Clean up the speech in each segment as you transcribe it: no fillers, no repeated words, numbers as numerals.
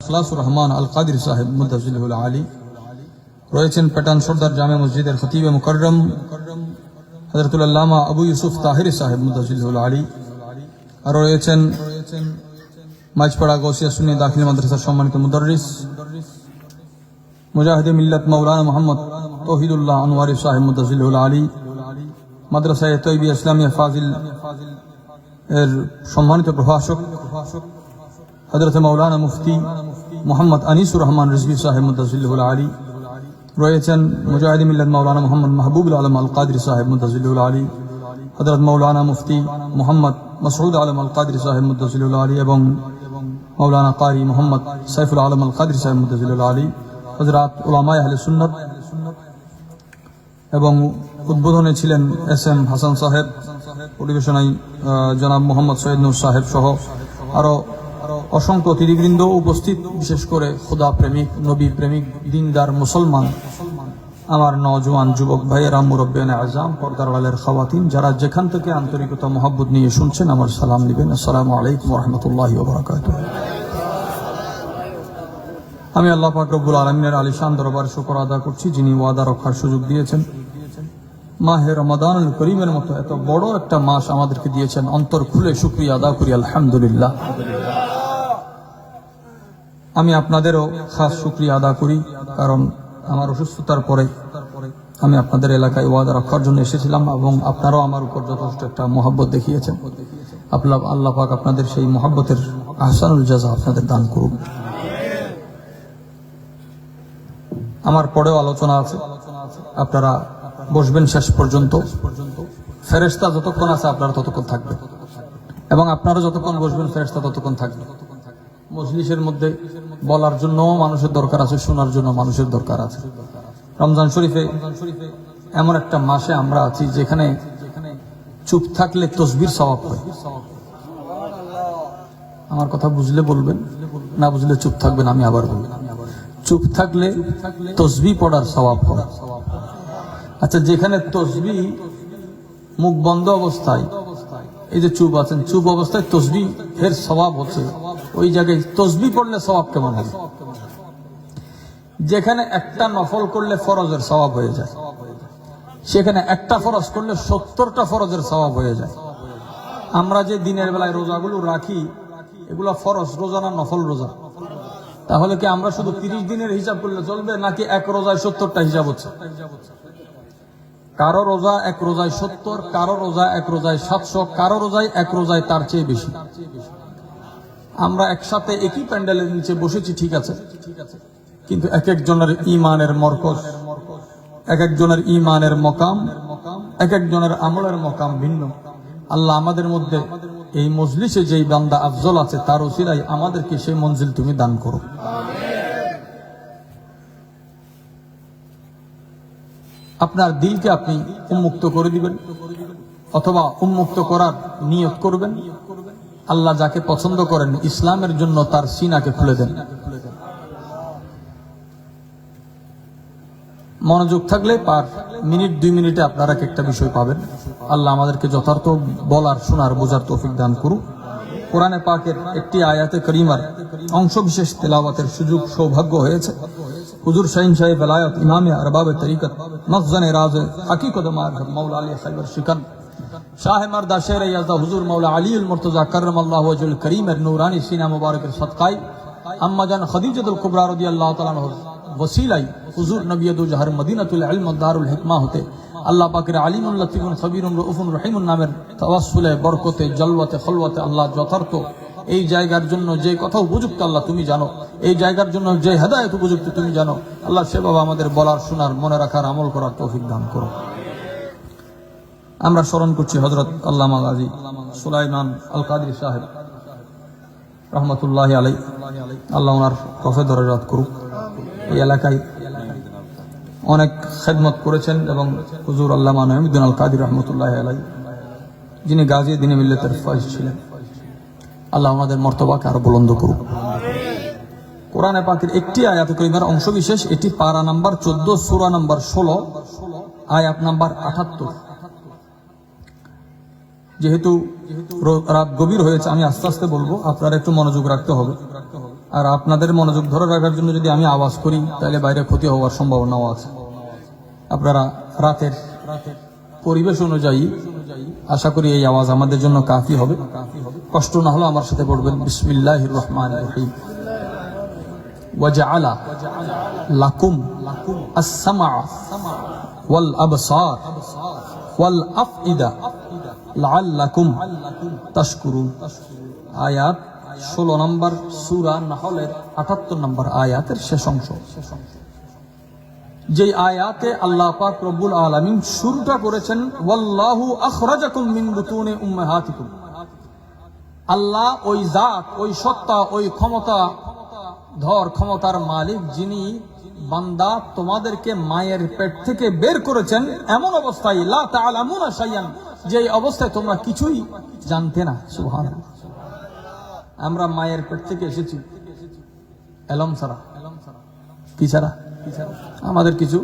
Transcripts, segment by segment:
ইখলাসুর রহমান আল কাদির সাহেব মুদাজ্জিলুল আলী রয়েছেন পেটান সর্দার জামে মসজিদের খতিবে মুকররম হযরতুল আল্লামা আবু ইউসুফ তাহিরি সাহেব মুদাজ্জিলুল আলী, আর রয়েছেন মাঝপাড়া গৌসিয়া সুন্নি দাখিল মাদ্রাসার সম্মানিত মুদাররিস মুজাহিদে মিল্লাত মাওলানা মুহাম্মদ তৌহিদুল্লাহ আনওয়ারি সাহেব মুদাজ্জিলুল আলী, মাদ্রাসায়ে তৈবিয়া ইসলামিয়া ফাজিল এর সম্মানিত প্রভাষক হযরত মাওলানা মুফতি মোহাম্মদ আনিসুর রহমান রিজভী সাহেব মুদাজ্জিলুল আলী, রয়েছেন মুজাহিদে মিল্লাত মাওলানা মুহাম্মদ মাহবুবুল আলম আল কাদরি সাহেব মুদাজ্জিলুল আলী, হযরত মাওলানা মুফতি মোহাম্মদ মাসউদ আলম আল কাদরি সাহেব মুদাজ্জিলুল আলী এবং মাওলানা কারি মোহাম্মদ সাইফুল আলম আল কাদরি সাহেব মুদাজ্জিলুল আলী, হযরত উলামায়ে আহলে সুন্নাত, এবং উদ্বোধনে ছিলেন এস এম হাসান সাহেব, পরিবেশনায় জনাব মোহাম্মদ সৈয়দ নূর সাহেব সহ আরো অসংখ্য অতিথিবৃন্দ উপস্থিত। বিশেষ করে খোদা প্রেমিক, নবী প্রেমিক, দিনদার মুসলমান আমার নওজোয়ান যুবক ভাইয়েরা, মুরব্বিয়ানে আযম, পর্দার আড়ালের খাওয়াতিন, যারা যেখান থেকে আন্তরিকতা মহব্বত নিয়ে শুনছেন, আমার সালাম নেবেন। আসসালামু আলাইকুম ওয়া রাহমাতুল্লাহি ওয়া বারাকাতুহু। আমি আল্লাহ পাক রব্বুল আলামিনের আলিশান দরবার শুকর আদা করছি, যিনি ওয়াদা রক্ষার সুযোগ দিয়েছেন। মাহে রমাদানুল করিমের মতো এত বড় একটা মাস আমাদেরকে দিয়েছেন, অন্তর খুলে শুকরিয়া আদা করি আলহামদুলিল্লাহ। আমি আপনাদেরও খাস শুকরিয়া আদা করি, কারণ আমার অসুস্থতার পরে আমি আপনাদের এলাকায় ওয়াদা রক্ষার জন্য এসেছিলাম এবং আপনারাও আমার উপর যথেষ্ট একটা মহব্বত দেখিয়েছেন। আল্লাহ পাক আপনাদের সেই মহব্বতের আহসানুল জাযা আপনাদের দান করুন। আমার পরেও আলোচনা আছে, আপনারা বসবেন শেষ পর্যন্ত। ফেরেশতা যতক্ষণ আছে আপনারা ততক্ষণ থাকবেন, এবং আপনারা যতক্ষণ বসবেন ফেরেশতা ততক্ষণ থাকবে। মজলিসের মধ্যে বলার জন্য মানুষের দরকার আছে, শোনার জন্য মানুষের দরকার আছে। রমজান শরীফে এমন একটা মাসে আমরা আছি যেখানে চুপ থাকলে তসবির সওয়াব হয়। আমার কথা বুঝলে বলবেন, না বুঝলে চুপ থাকবেন। আমি আবার বলবো, চুপ থাকলে তসবিহ পড়ার সওয়াব হয়। আচ্ছা, যেখানে তসবিহ মুখ বন্ধ অবস্থায়, এই যে চুপ আছেন, চুপ অবস্থায় তসবিহ এর সওয়াব হচ্ছে, ওই জায়গায় তসবিহ পড়লে সওয়াব কেমন হবে? যেখানে একটা নফল করলে ফরজের সওয়াব হয়ে যায়, সেখানে একটা ফরজ করলে 70টা ফরজের সওয়াব হয়ে যায়। আমরা যে দিনের বেলায় রোজাগুলো রাখি, এগুলো ফরজ রোজা না নফল রোজা? তাহলে কি আমরা শুধু 30 দিনের হিসাব করলে চলবে, নাকি এক রোজায় 70টা হিসাব হচ্ছে? কারো রোজা এক রোজায় 70, কারো রোজা এক রোজায় 700, কারো রোজায় এক রোজায় তার চেয়ে বেশি। আমরা একসাথে একই প্যান্ডেলের নিচে বসেছি, ঠিক আছে, কিন্তু এক একজনের ঈমানের মরকজ, এক একজনের ঈমানের মকাম, এক একজনের আমলের মকাম ভিন্ন। আল্লাহ আমাদের মধ্যে এই মজলিসে যেই বান্দা আফজল আছে, তার ওসিলায় আমাদেরকে সেই মঞ্জিল তুমি দান করো। আপনার দিলকে আপনি উন্মুক্ত করে দিবেন, অথবা উন্মুক্ত করার নিয়ত করবেন। আল্লাহ যাকে পছন্দ করেন ইসলামের জন্য তার সিনাকে খুলে দেন। মনোযোগ থাকলে পার মিনিট 2 মিনিটে আপনারা একটা বিষয় পাবেন। আল্লাহ আমাদেরকে যথার্থ বলার, শোনার, বোঝার তৌফিক দান করুন। কোরআনে পাকের একটি আয়াতে করিমার অংশ বিশেষ তেলাওয়াতের সুযোগ সৌভাগ্য হয়েছে। হুজুর শাহিন সাহেব বেলায়ত, ইমামে আরবাবে তরিকত, মখজানে রাজ হাকিকত মারফত, মাওলা আলী খাইবার শিকান, শাহ মারদা শের ইয়াজদা হুজুর মাওলা আলীউল মুর্তজা কররামাল্লাহু ওয়াজহুল করিমের নূরানি সিনা মুবারকের সদকায় আম্মা জান খাদিজাতুল কুবরা রাদিয়াল্লাহু তাআলা আনহা ওসিলাই হুজুর নবিয়্যুল জাহর মদিনাতুল ইলম ওয়া দারুল হিকমা হতে আল্লাহ পাকের আলিমুল লতিফুন খবীরুন রাউফুন রহিমুন নামের তাওয়াসসুলে, বরকতে, জলওয়াতে, খলওয়াতে আল্লাহ যথার্থ এই জায়গার জন্য যে কথা উপযুক্ত আল্লাহ তুমি জানো, এই জায়গার জন্য যে হেদায়েত উপযুক্ত তুমি জানো। আল্লাহ সেভাবে আমাদের বলার, শোনার, মনে রাখার, আমল করার তৌফিক দান করো। আমরা স্মরণ করছি হযরত আল্লামা গাজী সুলাইমান আল কাদরি সাহেব রহমতুল্লাহি আলাইহি। আল্লাহ ওনার কফে দরজাত করুক। এই এলাকায় অনেক খেদমত করেছেন, এবং হুজুর আল্লামা নঈমুদ্দিন আল কাদরি রহমতুল্লাহি আলাইহি, যিনি গাজী দ্বীনে মিল্লাতের ফাইজ ছিলেন, আল্লাহ আমাদের মর্তবাকে আরো বুলন্দ করুক। কোরআনে পাকের একটি আয়াত কারিমার অংশ বিশেষ, এটি পারা নাম্বার 14, সূরা নাম্বার 16, আয়াত নাম্বার 78। যেহেতু রাত গভীর হয়েছে, আমি আস্তে আস্তে বলবো, আপনারা একটু মনোযোগ রাখতে হবে। আর আপনাদের মনোযোগ ধরে রাখার জন্য যদি আমি আওয়াজ করি তাহলে বাইরে ক্ষতি হওয়ার সম্ভাবনাও আছে। আপনারা রাতের পরিবেশ অনুযায়ী আশা করি এই আওয়াজ আমাদের জন্য কাফি হবে। কষ্ট না হলে আমার সাথে পড়বেন বিসমিল্লাহির রহমানির রহিম। ওয়াজআলা লাকুম আস-সামআ ওয়াল আবসার ওয়াল আফইদা লাআল্লাকুম তাশকুরুন। আয়াত 16 নম্বর সূরা নাহলের 78 নম্বর আয়াতের শেষ অংশ। যে আয়াতে আল্লাহ পাক রব্বুল আলামিন শুরুটা করেছেন ওয়াল্লাহু আখরাজাকুম মিন বুতুনি উম্মাহাতিকুম। আল্লাহ ওই জাত, ওই সত্তা, ওই ক্ষমতার মালিক যিনি বান্দা তোমাদেরকে মায়ের পেট থেকে বের করেছেন এমন অবস্থায় লা তা'লামুনা শাইয়ান, যে অবস্থায় তোমরা কিছুই জানতে না। সুবহানাল্লাহ। আমরা মায়ের পেট থেকে এসেছি এলম ছাড়া। কি ছাড়া? আমাদের কিছু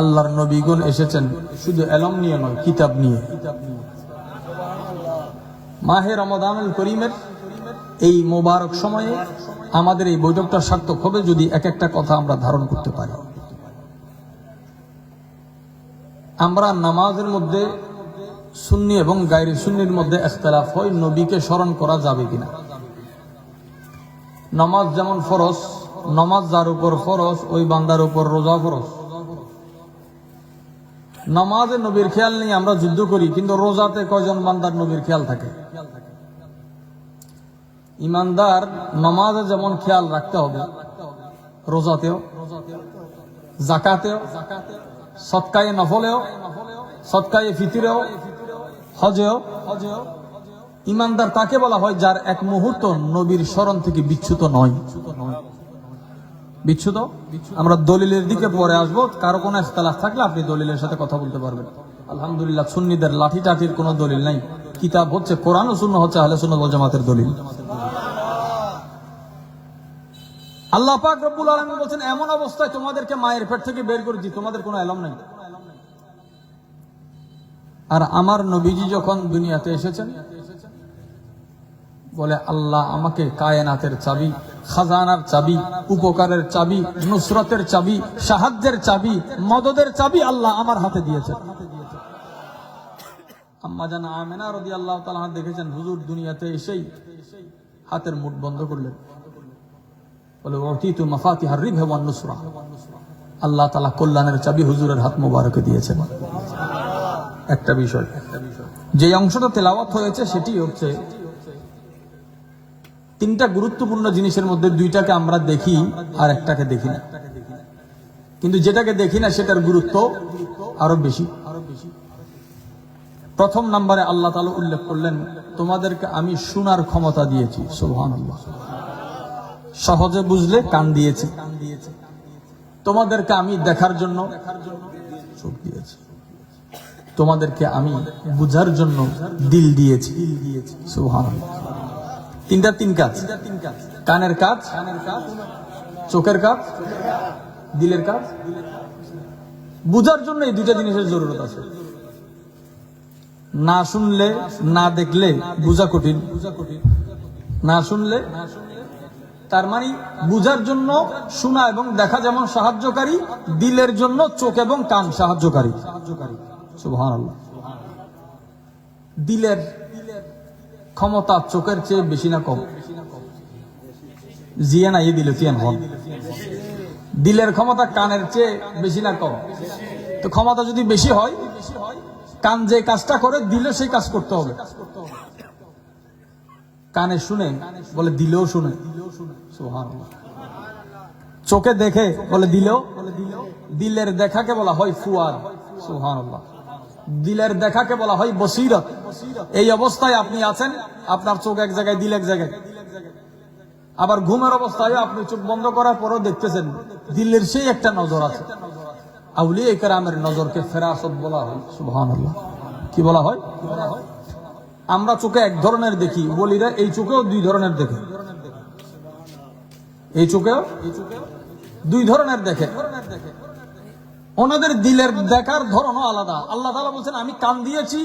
আল্লাহর নবীগণ এসেছেন শুধু এলম নিয়ে নয়, কিতাব নিয়ে। মাহে রমাদানুল করিমের এই মোবারক সময়ে আমাদের এই বৈঠকটা সার্থক হবে যদি এক একটা কথা আমরা ধারণ করতে পারি। আমরা নামাজের মধ্যে সুন্নি এবং গায়রে সুন্নির মধ্যে ইখতিলাফ হয়, নবীকে স্মরণ করা যাবে কিনা। নামাজ যেমন ফরজ, নামাজ যার উপর ফরজ ওই বান্দার উপর রোজা ফরজ। নামাজে নবীর খেয়াল নিয়ে আমরা যুদ্ধ করি, কিন্তু রোজাতে কয়জন বান্দার নবীর খেয়াল থাকে? ইমানদার নামাজে যেমন খেয়াল রাখতে হবে, রোজাতেও, যাকাতেও, সদকায়ে নফলেও, সদকায়ে ফিতরেও, হজেও। ইমানদার তাকে বলা হয় যার এক মুহূর্ত নবীর স্মরণ থেকে বিচ্যুত নয়। বিচ্যুত আমরা দলিলের দিকে পরে আসবো। কারো কোনো ইখতিলাফ থাকলে আপনি দলিলের সাথে কথা বলতে পারবেন। আলহামদুলিল্লাহ, সুন্নিদের লাঠি টাঠির কোনো দলিল নাই। কিতাব হচ্ছে কোরআন ও সুন্নাহ হচ্ছে আহলে সুন্নাত ওয়াল জামাতের দলিল। আল্লাহ পাক রব্বুল আলামিন বলেন এমন অবস্থায় তোমাদেরকে মায়ের পেট থেকে বের করেছি, তোমাদের কোনো ইলম নাই। আর আমার নবীজি যখন দুনিয়াতে এসেছেন বলে আল্লাহ আমাকে কায়নাতের চাবি, খাজানার চাবি, উপকারের চাবি, নুসরতের চাবি, সাহায্যের চাবি, মদদের চাবি আল্লাহ আমার হাতে দিয়েছেন। আম্মা জান আমেনা রাদিয়াল্লাহু তাআলা দেখেছেন হুজুর দুনিয়াতে এসেই হাতের মুঠ বন্ধ করলেন, বলে উতিতু মাফাতিহার রিবহ ওয়ান নুসরা। আল্লাহ তাআলা কল্যাণের চাবি হুজুরের হাত মোবারকে দিয়েছেন। একটা বিষয়, যে অংশটা তেলাওয়াত হয়েছে সেটি হচ্ছে তিনটা গুরুত্বপূর্ণ জিনিসের মধ্যে দুইটাকে আমরা দেখি আর একটাকে দেখি না, কিন্তু যেটাকে দেখি না সেটার গুরুত্ব আরো বেশি। প্রথম নম্বরে আল্লাহ তাআলা উল্লেখ করলেন তোমাদেরকে আমি শোনার ক্ষমতা দিয়েছি। সুবহানাল্লাহ। সহজে বুঝলে কান দিয়েছি, তোমাদেরকে আমি দেখার জন্য চোখ দিয়েছি, তোমাদেরকে আমি বুঝার জন্য দিল দিয়েছি। সুবহানাল্লাহ। তিন কাজ, কানের কাজ, চোখের কাজ, দিলের কাজ। বুঝার জন্য এই দুইটা জিনিসের জরুরত আছে। না শুনলে, না দেখলে বুঝা কঠিন। না শুনলে, তার মানে বুঝার জন্য শোনা এবং দেখা যেমন সাহায্যকারী, দিলের জন্য চোখ এবং কান সাহায্যকারী। সুবহানাল্লাহ। দিলের ক্ষমতা চোখের চেয়ে বেশি না কম? জিয়া না দিলে চিয়ান হন। দিলের ক্ষমতা কানের চেয়ে বেশি না কম? তো ক্ষমতা যদি বেশি হয়, কান যে কাজটা করে দিলে সেই কাজ করতে হবে। কানে শুনে বলে দিলেও শুনে। সুবহানাল্লাহ। চোখে দেখে বলে দিলেও, দিলের দেখাকে বলা হয় ফুয়াদ। সুবহানাল্লাহ। দিলের দেখাকে বলা হয় বসিরত। এই অবস্থায় আপনি আছেন, আপনার চোখ এক জায়গায়, দিল এক জায়গায়। আবার ঘুমের অবস্থায় আপনি চোখ বন্ধ করার পরও দেখতেছেন, দিলের সেই একটা নজর আছে। আউলিয়া কেরামের নজরকে ফেরাসত বলা হয়। সুবহানাল্লাহ। কি বলা হয়? আমরা চোখে এক ধরনের দেখি, বলিরা এই চোখেও দুই ধরনের দেখে। এই চোখেও দুই ধরনের দেখে। ওনাদের দিলের দেখার ধরনও আলাদা। আল্লাহ তাআলা বলেন আমি কান দিয়েছি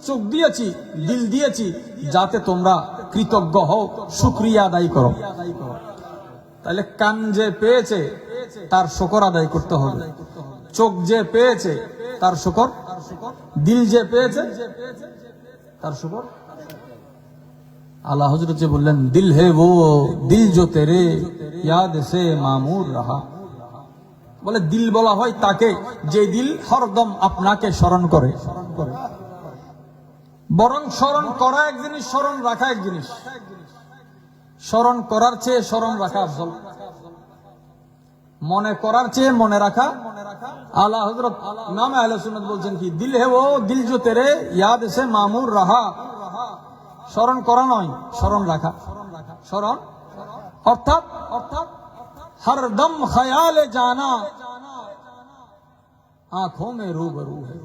চোখ দিয়েছি, দিল দিয়েছি, যাতে তোমরা কৃতজ্ঞ হও, শুকরিয়া আদায় করো। তাহলে কান যে পেয়েছে তার শুকর আদায় করতে হবে, চোখ যে পেয়েছে তার শুকর, দিল যে পেয়েছে তার শুকর। আলা হযরত যে বললেন, দিল হে वो দিল जो तेरे याद से मामूर रहा। বলে দিল বলা হয় তাকে যে দিল হরদম আপনাকে স্মরণ করে। বরং স্মরণ করা এক জিনিস, স্মরণ রাখা এক জিনিস। স্মরণ করার চেয়ে স্মরণ রাখা আফজল, মনে করার চেয়ে মনে রাখা। আলা হযরত ইমাম আহলে সুন্নাত বলছেন কি, দিল হে वो দিল जो तेरे याद से मामूर रहा। স্মরণ করা নয়, স্মরণ রাখা। স্মরণ অর্থাৎ হরদম খ্যায়ালে জানা आंखों में रूबरू है।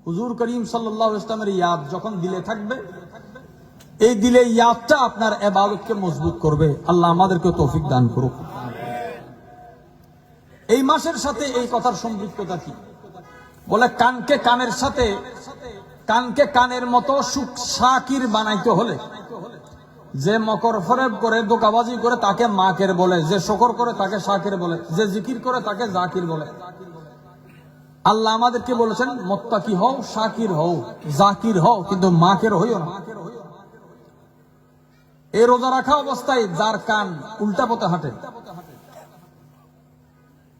হুজুর করিম সাল্লাল্লাহু আলাইহি ওয়াসাল্লামের ইয়াদ যখন দিলে থাকবে, এই দিলে ইয়াদটা আপনার ইবাদতকে মজবুত করবে। আল্লাহ আমাদেরকে তৌফিক দান করুক। এই মাসের সাথে এই কথার সম্পৃক্ততা কি? বলে কানকে কানের সাথে, কানকে কানের মতো শাকির বানাইতে হলে, যে মকর ফরেব করে, দোকাবাজি করে তাকে মাকের বলে, যে শকর করে তাকে শাকির বলে, যে জিকির করে তাকে জাকির বলে। আল্লাহ আমাদেরকে বলেছেন মুত্তাকি হও, শাকির হও, জাকির হও, কিন্তু মাকের হইও না। এই রোজা রাখা অবস্থায় যার কান উল্টা পথে হাঁটে,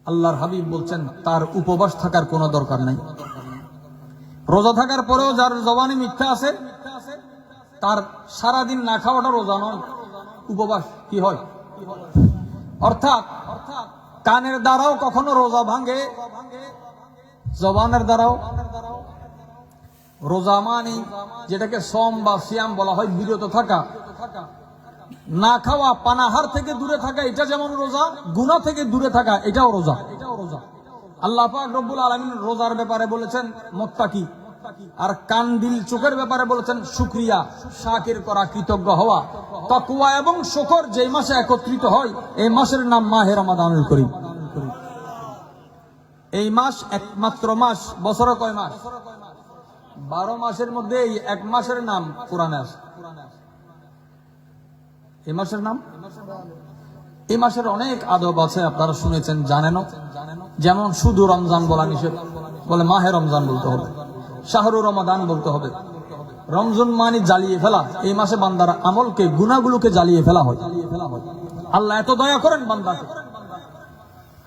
আল্লাহর হাবিব বলছেন তার উপবাস থাকার কোনো দরকার নাই। রোজা থাকার পরেও যার জবানে মিথ্যা আছে, তার সারাদিন না খাওয়াটা রোজা নয়, উপবাস। কি হয়? অর্থাৎ কানের দ্বারাও কখনো রোজা ভাঙে, জবানের দ্বারাও। রোজা মানে যেটাকে সম বা সিয়াম বলা হয়, বিরত থাকা, না খাওয়া, পানাহার থেকে দূরে থাকা, এটা যেমন রোজা। গুনাহ থেকে দূরে থাকা, এটাও রোজা। আল্লাহ পাক রব্বুল আলামিন রোজার ব্যাপারে বলেছেন মুত্তাকি, আর কান দিল চোখের ব্যাপারে বলেছেন শুকরিয়া, শাকির করা, কৃতজ্ঞ হওয়া। তাকওয়া এবং শুকর যেই মাসে একত্রিত হয়, এই মাসের নাম মাহে রমাদানুল করিম। এই মাস একমাত্র মাস, বছরে কয় মাস? 12 মাসের মধ্যে এই এক মাসের নাম কোরআনে আছে। এই মাসের নাম, এই মাসের অনেক আদব আছে, আপনারা শুনেছেন, জানেন। যেমন শুধু রমজান বলা নিষেধ, বলে মাহে রমজান বলতে হবে, শাহরু রমাদান বলতে হবে। রমজান মানে জ্বালিয়ে ফেলা। এই মাসে বান্দার আমলকে, গুনাহগুলোকে জ্বালিয়ে ফেলা হয়। আল্লাহ এত দয়া করেন বান্দাকে।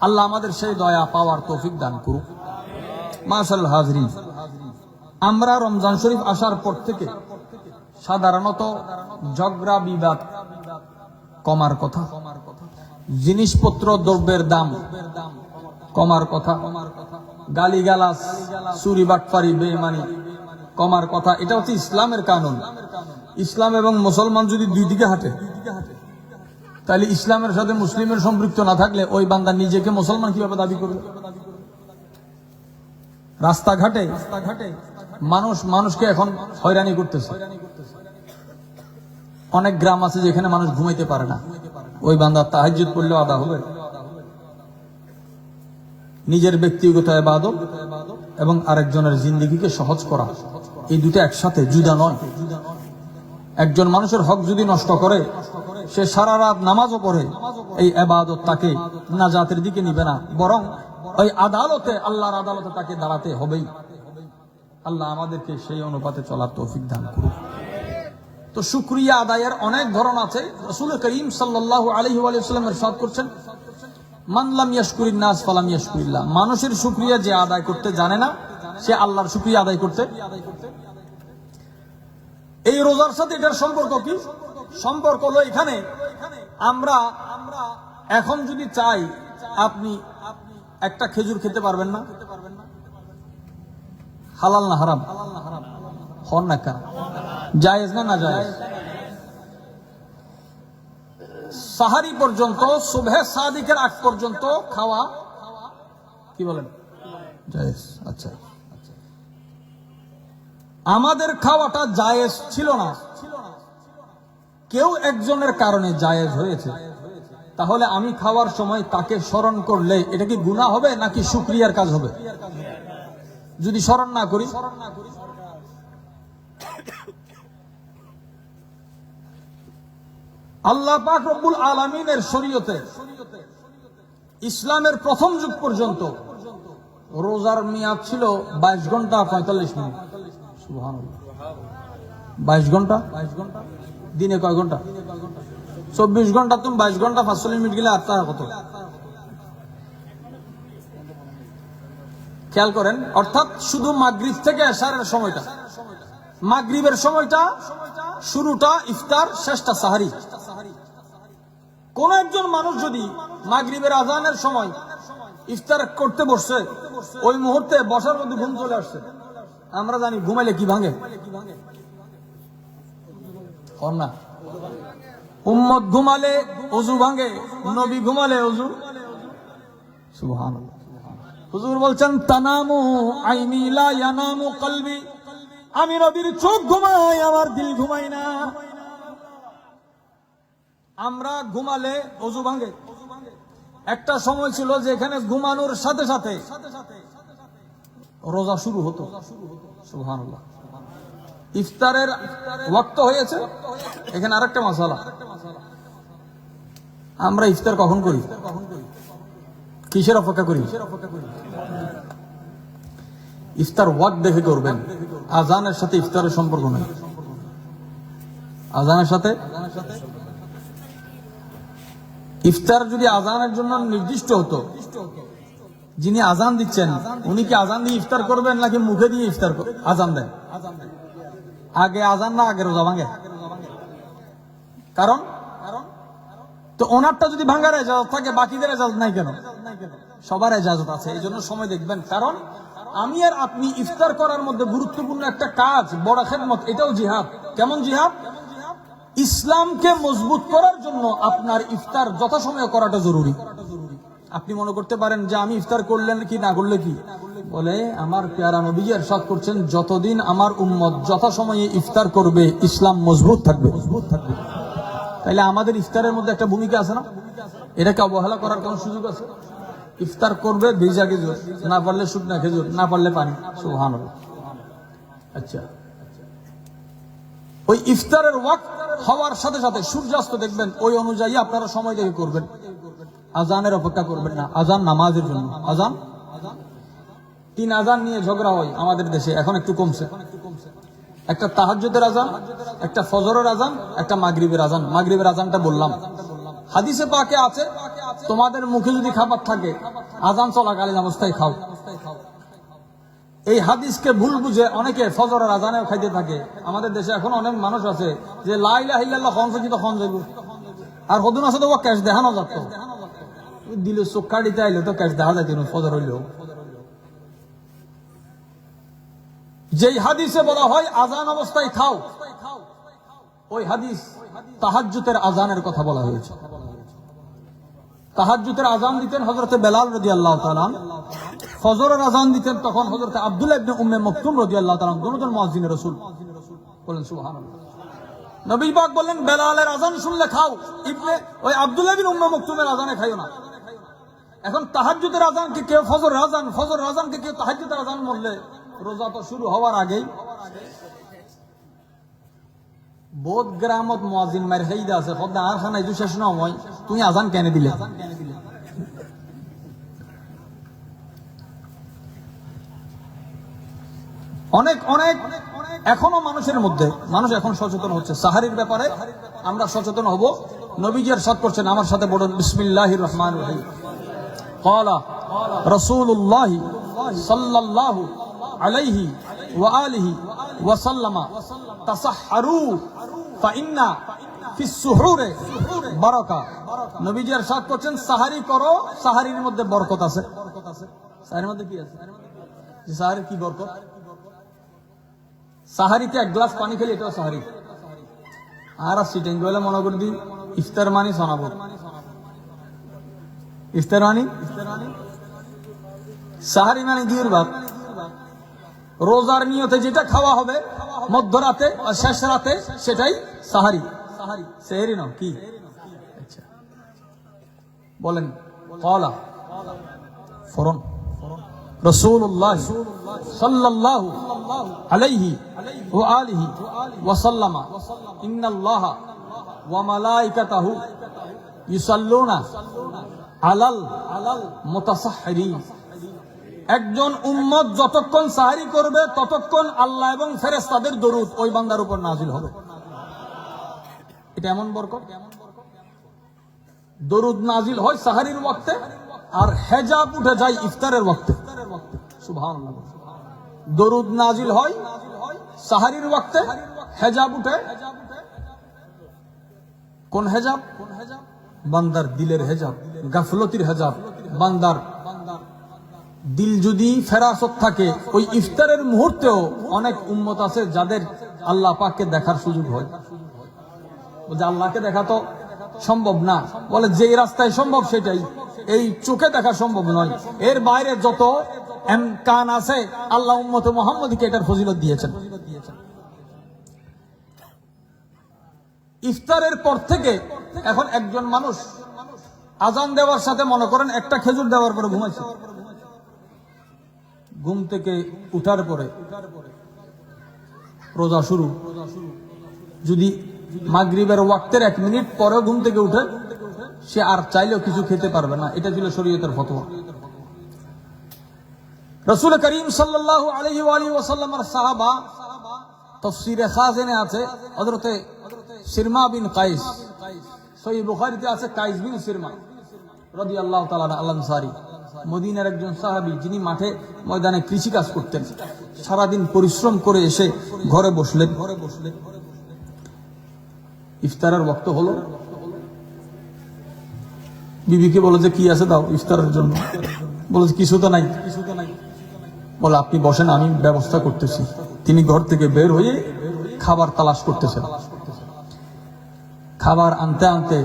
আল্লাহ আমাদের সেই দয়া পাওয়ার তৌফিক দান করুক। মাশাআল্লাহ হাজরিন, আমরা রমজান শরীফ আসার পর থেকে সাধারণত ঝগড়া বিবাদ কমার কথা, জিনিসপত্র দ্রব্যের দাম কমার কথা, গালিগালাজ, চুরি বাটপারি, বেঈমানি কমার কথা। এটা হচ্ছে ইসলামের কানুন। ইসলাম এবং মুসলমান যদি দুই দিকে হাঁটে, তাহলে ইসলামের সাথে মুসলিমের সম্পৃক্ত না থাকলে ওই বান্দা নিজেকে মুসলমান কিভাবে দাবি করবে? রাস্তাঘাটে মানুষকে এখন হয়রানি করতেছে। অনেক গ্রাম আছে যেখানে মানুষ ঘুমাইতে পারে না, ওই বান্দা তাহাজ্জুদ পড়লেও আদা হবে। নিজের ব্যক্তিগত ইবাদত এবং আরেকজনের জিন্দেগিকে সহজ করা, এই দুটো একসাথে, জুদা নয়। একজন মানুষের হক যদি নষ্ট করে, সে সারা রাত নামাজও পড়ে, এই ইবাদত তাকে নাজাতের দিকে নিবে না, বরং ওই আদালতে, আল্লাহর আদালতে তাকে দাঁড়াতে হবেই। আল্লাহ আমাদেরকে সেই অনুপাতে চলার তৌফিক দান করুন। তো শুকরিয়া আদায়ের অনেক ধরন আছে। রাসূল করিম সাল্লাল্লাহু আলাইহি ওয়া সাল্লাম ইরশাদ করছেন, মান লাম ইয়াশকুরিন নাস ফালাম ইয়াশকুরিল্লাহ। মানুষের শুকরিয়া যে আদায় করতে জানে না, সে আল্লাহর শুকরিয়া আদায় করতে। এই রোজার সাথে এটার সম্পর্ক কি? সম্পর্ক হলো এখানে, আমরা এখন যদি চাই, আপনি একটা খেজুর খেতে পারবেন না, হালাল না হারাম? হন না কেন? জায়েজ না না জায়েজ? সাহারি পর্যন্ত, সুবহে সাদিকের আগ পর্যন্ত খাওয়া কি বলেন? জায়েজ। আচ্ছা, আমাদের খাওয়াটা জায়েজ ছিল না, কেউ একজনের কারণে জায়েজ হয়েছে। তাহলে আমি খাওয়ার সময় তাকে স্মরণ করলে এটা কি গুনাহ হবে নাকি শুকরিয়ার কাজ হবে? যদি স্মরণ না করি, আল্লাহ পাক রব্বুল আলামিনের শরীয়তে ইসলামের প্রথম যুগ পর্যন্ত রোজার মেয়াদ ছিল 22 ঘন্টা 45 মিনিট। সুবহানাল্লাহ, 22 ঘন্টা। দিনে কয় ঘন্টা? 24 ঘন্টা। তুমি 22 ঘন্টা 45 মিনিট গেলে আর তার কত? খেয়াল করেন, অর্থাৎ শুধু মাগরিব থেকে এশারের সময়টা, মাগরিবের সময়টা শুরুটা ইফতার, শেষটা সাহারি। কোন একজন মানুষ যদি মাগরিবের আজানের সময় ইফতার করতে বসছে, ওই মুহূর্তে বসার মধ্যে ঘুম চলে আসছে, আমরা জানি ঘুমাইলে কি ভাঙে? না, উম্মত ঘুমালে ওযু ভাঙে, নবী ঘুমালে ওযু। সুবহানাল্লাহ। হুজুর বলছেন তানামু আইনি লা ইয়ানামু কলবি, আমি নবীর চোখ ঘুমাই, আমার দিল ঘুমাই না। আমরা ঘুমালে ওযু ভাঙে। একটা সময় ছিল যেখানে ঘুমানোর সাথে সাথে রোজা শুরু হতো। সুবহানাল্লাহ। ইফতারের ওয়াক্ত হয়েছে, এখানে আরেকটা মাসালা, আমরা ইফতার কখন করি? কিসের অপেক্ষা করি? ইফতার ওয়াক্ত দেখে করবেন। আজানের সাথে ইফতারের সম্পর্ক নেই। আজানের সাথে ইফতার যদি আজানের জন্য নির্দিষ্ট হতো, যিনি আজান দিচ্ছেন উনি কি আজান দিয়ে ইফতার করবেন নাকি মুখে দিয়ে ইফতার আজান দেন? আগে আজান না আগে রোজা ভাঙে? কারণ তো ওনারটা যদি ভাঙার এজাজত থাকে, বাকিদের এজাজত নাই কেন? সবার এজাজত আছে। এই জন্য সময় দেখবেন। কারণ আমি আর আপনি ইফতার করার মধ্যে গুরুত্বপূর্ণ একটা কাজ, বড় খেদমত, এটাও জিহাদ। কেমন জিহাদ? ইসলামকে মজবুত করার জন্য আপনার ইফতার যথাসময়ে করাটা জরুরি। আপনি মনে করতে পারেন যে আমি ইফতার করলেন কি না করলে কি, বলে আমার প্যারা নবী ইরশাদ করছেন, যতদিন আমার উম্মত যথাসময়ে ইফতার করবে ইসলাম মজবুত থাকবে। তাইলে আমাদের ইফতারের মধ্যে একটা ভূমিকা আছে না? এটাকে অবহেলা করার কোন সুযোগ আছে? ইফতার করবে ভিজা খেজুর, না পারলে শুকনা খেজুর, না পারলে পানি। সুবহানাল্লাহ। আচ্ছা, ওই ইফতারের ওয়াক্ত হওয়ার সাথে সাথে সূর্যাস্ত দেখবেন, ওই অনুযায়ী আপনারা সময় দেখে করবেন। আজানের অপেক্ষা করবেন না। আজান নামাজের জন্য। আজান 3 আজান নিয়ে ঝগড়া হয় আমাদের দেশে, এখন একটু কমছে। একটা তাহাজ্জুদের আজান, একটা ফজরের আজান, একটা মাগরিবের আজান। মাগরিবের আজানটা বললাম, হাদিসে পাকে আছে, তোমাদের মুখে যদি খাবার থাকে আজান চলাকালীন অবস্থায় খাও। এই হাদিসকে ভুল বুঝে অনেকে ফজরের আজানেও খাইতে থাকে। আমাদের দেশে এখন অনেক মানুষ আছে যে লা ইলাহা ইল্লাল্লাহ খন থেকে খন যাইব, আর হদুন আছে তো ও ক্যাশ দেখানো যাত, দিলে চোখ কাটিতে আইলে তো ক্যাশ দেখা যাইত ফজর হইলেও। যেই হাদিসে বলা হয় আজান অবস্থায় খাও, ওই হাদিস তাহাজ্জুদের আজানের কথা বলা হয়েছে। তাহাজ্জুদের আজান দিতেন হযরতে বেলাল রাদিয়াল্লাহু তাআলা, ফজরের আজান দিতেন তখন হযরতে আব্দুল্লাহ ইবনে উম্মে মাকতুম রাদিয়াল্লাহু তাআলা, দুজন মুয়াজ্জিন রাসূল। বলেন সুবহানাল্লাহ। নবী পাক বললেন বেলালের আজান শুনলে খাও, ওই আব্দুল্লাহ ইবনে উম্মে মাকতুমের আজানে খাইও না। এখন তাহাজ্জুদের আজানকে কেউ ফজরের আজান, ফজরের আজানকে কেউ তাহাজ্জুদের আজান বললে রোজা তো শুরু হওয়ার আগেই বোধ গ্রামত মুয়াজ্জিন মার খাইদা আছে, খোদা আর খানাই তো শেষ না হয়, তুমি আজান কেন দিলে? অনেক অনেক এখনো মানুষের মধ্যে, মানুষ এখন সচেতন হচ্ছে। সাহারির ব্যাপারে আমরা সচেতন হব। নবীজি ইরশাদ করছেন, আমার সাথে বলুন বিসমিল্লাহির রহমানির রহিম। ক্বালা রাসূলুল্লাহ সাল্লাল্লাহু আলাইহি ওয়া আলিহি ওয়া সাল্লামা তাসাহহারু ফাইন্না ফিস সুহুরে বারাকা। নবীজি ইরশাদ করছেন, সাহারি করো, সাহারির মধ্যে বরকত আছে। সাহারির মধ্যে কি আছে? সাহারির কি বরকত? সাহারিতে 1 গ্লাস পানি খেলে এটাও সাহারি। আর সিটিং বলে মনে করে দিই ইফতার মানি শোনাবো। ইফতার মানি সাহারি মানে দিয়ের ভাত। রোজার নিয়তে যেটা খাওয়া হবে মধ্যরাতে আর শেষ রাতে সেটাই সাহারি। সেহরি না কি? আচ্ছা বলেন। ক্বালা ফরন রাসূলুল্লাহ সাল্লাল্লাহু আলাইহি ওয়া আলিহি ওয়া সাল্লামা ইন্নাল্লাহা ওয়া মালাইকাতাহু ইউসাল্লুনা আলাল মুতাসাহহিরিন। একজন উম্মত যতক্ষণ সাহরি করবে ততক্ষণ আল্লাহ এবং ফেরেশতাদের দরুদ ওই বান্দার উপর নাজিল হবে। এটা এমন বরকত। দরুদ নাজিল হয় সাহরির ওয়াক্তে, আর হেজাব উঠে যায় ইফতারের ওয়াক্তে। সুবহানাল্লাহ। দরুদ নাজিল হয় সাহরির ওয়াক্তে, হেজাব উঠে। কোন হেজাব? বান্দার দিলের হেজাব, গাফলতির হেজাব। বান্দার দিল যদি ফেরাসত থাকে, ওই ইফতারের মুহূর্তেও অনেক উম্মত আছে যাদের আল্লাহ পাককে দেখার সুযোগ হয়। যে আল্লাহকে দেখা তো সম্ভব না, বলে যে রাস্তায় সম্ভব সেটাই, এই চোখে দেখা সম্ভব নয়। এর বাইরে যত কান আছে আল্লাহ উম্মত মুহাম্মদকে এটার ফজিলত দিয়েছেন। ইফতারের পর থেকে এখন একজন মানুষ আজান দেওয়ার সাথে মনে করেন একটা খেজুর দেওয়ার পরে ঘুমাইছে। ঘুম থেকে উঠার পরে রোজা শুরু। যদি মাগরিবের ওয়াক্তের 1 মিনিট পরে ঘুম থেকে উঠে, সে আর চাইলেও কিছু খেতে পারবে না। এটা ছিল শরীয়তের ফতোয়া। রাসূল করিম সাল্লাল্লাহু আলাইহি ওয়া আলিহি ওয়াসাল্লামের সাহাবা, তাফসীরে খাজিনে আছে হযরতে সিরমা বিন কাইস, সহিহ বুখারীতে আছে কাইস বিন সিরমা রাদিয়াল্লাহু তাআলা আল আনসারী, মদিনার একজন সাহাবী, যিনি মাঠে ময়দানে কৃষি কাজ করতেন। সারাদিন পরিশ্রম করে এসে ঘরে বসলেন। ইফতারের ওয়াক্ত হলো। বিবিকে বলে যে কি আছে দাও ইফতারের জন্য। বলে কিছু তো নাই। বলে আপনি বসেন, আমি ব্যবস্থা করতেছি। তিনি ঘর থেকে বের হয়ে খাবার তালাশ করতেছেন। খাবার আনতে আনতে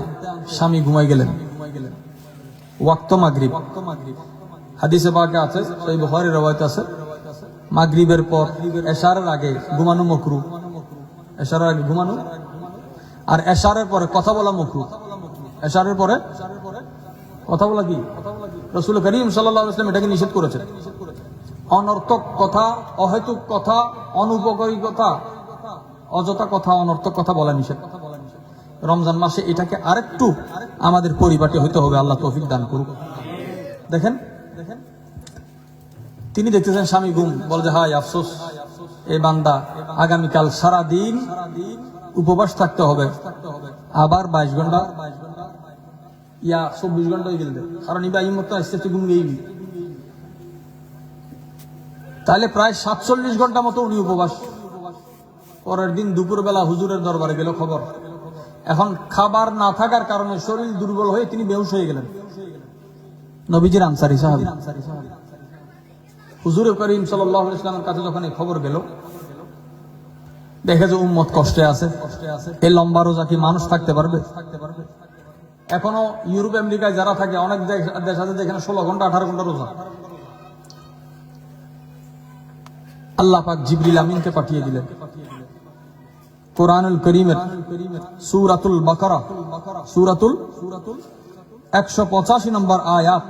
স্বামী ঘুমাই গেলেন। ওয়াক্ত মাগরিব। হাদিসে পাকে আছে, সহিহ বুখারীর রওয়ায়াত আছে, মাগরিবের পর এশারের আগে ঘুমানো মাকরুহ। এশারের আগে ঘুমানো, আর এশারের পরে কথা বলা মাকরুহ। এশারের পরে কথা বলা কি? রাসূল করিম সাল্লাল্লাহু আলাইহি ওয়াসাল্লাম এটাকে নিষেধ করেছেন। অনর্থক কথা, অহেতুক কথা, অনুপকারী কথা, অযথা কথা, অনর্থক কথা বলা নিষেধ। রমজান মাসে এটাকে আরেকটু আমাদের পরিপাটি হইতে হবে। আল্লাহ তৌফিক দান করুক। দেখেন তিনি দেখতেছেন স্বামী ঘুম। বলে যে হায় আফসোস, এই বান্দা আগামীকাল সারা দিন উপবাস থাকতে হবে, আবার 22 ঘন্টা ইয়া 24 ঘন্টা হয়ে গেল। কারণ ইব্রাহিম তো আস্তে আস্তে ঘুম গেইবি, তাহলে প্রায় 47 ঘন্টা মতো উনি উপবাস। পরের দিন দুপুরবেলা হুজুরের দরবারে গেল খবর, এখন খাবার না থাকার কারণে শরীর দুর্বল হয়ে তিনি বেহুশ হয়ে গেলেন। নবীজির আনসারী সাহাবী হুজুর করিম সাল্লাল্লাহু আলাইহি ওয়াসাল্লামের কাছে যখন এই খবর গেল, দেখে যে উম্মত কষ্টে আছে। এই লম্বা রোজা কি মানুষ থাকতে পারবে? এখনো ইউরোপ আমেরিকায় যারা থাকে, অনেক দেশ আছে যেখানে 16 ঘন্টা 18 ঘন্টা রোজা। আল্লাহ পাক জিবরিল আমিনকে পাঠিয়ে দিলেন। কোরআনুল কারীমের সূরাতুল বাকারা, সূরাতুল 185 নম্বর আয়াত,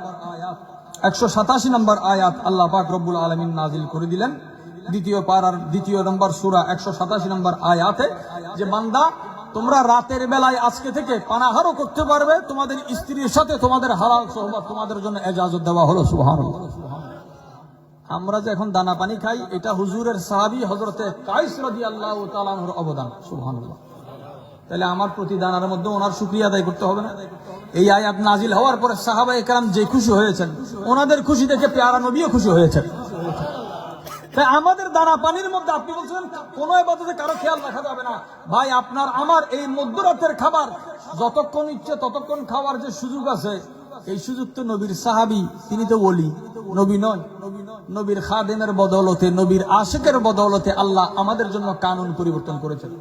187 নম্বর আয়াত আল্লাহ পাক রব্বুল আলামিন নাজিল করে দিলেন। দ্বিতীয় পারার 2 নম্বর সূরা 187 নম্বর আয়াতে, যে বান্দা তোমরা রাতের বেলায় আজকে থেকে পানাহারও করতে পারবে, তোমাদের স্ত্রীর সাথে তোমাদের হালাল সোহবত তোমাদের জন্য ইজাজত দেওয়া হলো। সুবহানাল্লাহ। আমরা যে এখন দানা পানি খাই, এটা হুজুরের সাহাবী হযরতে কায়েস রাদিয়াল্লাহু তাআলা আনহুর অবদান। সুবহানাল্লাহ। তাহলে আমার প্রতি দানার মধ্যে ওনার শুকরিয়া আদায় করতে হবে না? এই আয়াত নাজিল হওয়ার পরে সাহাবায়ে কেরাম যে খুশি হয়েছেন, ওনাদের খুশি দেখে প্যারা নবীও খুশি হয়েছেন। তাই আমাদের দানা পানির মধ্যে আপনি বলছেন কোন ইবাদতে কারো খেয়াল রাখা যাবে না। ভাই, আপনার আমার এই মধ্যরাতের খাবার যতক্ষণ ইচ্ছে ততক্ষণ খাওয়ার যে সুযোগ আছে, এই সুযোগ তো নবীর সাহাবী, তিনি তো ওলি, নবী নয়। নবীর খাদেমের বদৌলতে, নবীর আশিকের বদৌলতে আল্লাহ আমাদের জন্য কানুন পরিবর্তন করেছেন।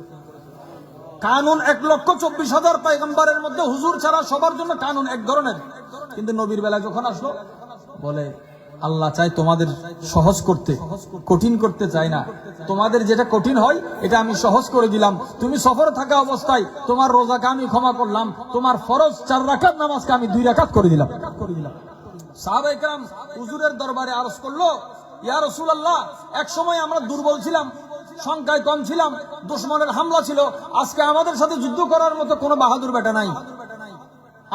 কানুন 1,24,000 পয়গম্বরের মধ্যে হুজুর ছাড়া সবার জন্য কানুন এক ধরনের, কিন্তু নবীর বেলা যখন আসলো, বলে আল্লাহ চাই তোমাদের সহজ করতে, কঠিন করতে চাই না। তোমাদের যেটা কঠিন হয় এটা আমি সহজ করে দিলাম। তুমি সফরে থাকা অবস্থায় তোমার রোজাকে আমি ক্ষমা করলাম, তোমার ফরজ 4 রাকাত নামাজকে আমি 2 রাকাত করে দিলাম। সাহাবায়ে কেরাম হুজুরের দরবারে আরজ করলো, ইয়া রাসূলুল্লাহ, এক সময় আমরা দুর্বল ছিলাম, সংখ্যায় কম ছিলাম, দুশমনের হামলা ছিল, আজকে আমাদের সাথে যুদ্ধ করার মতো কোনো বাহাদুর বেটা নাই,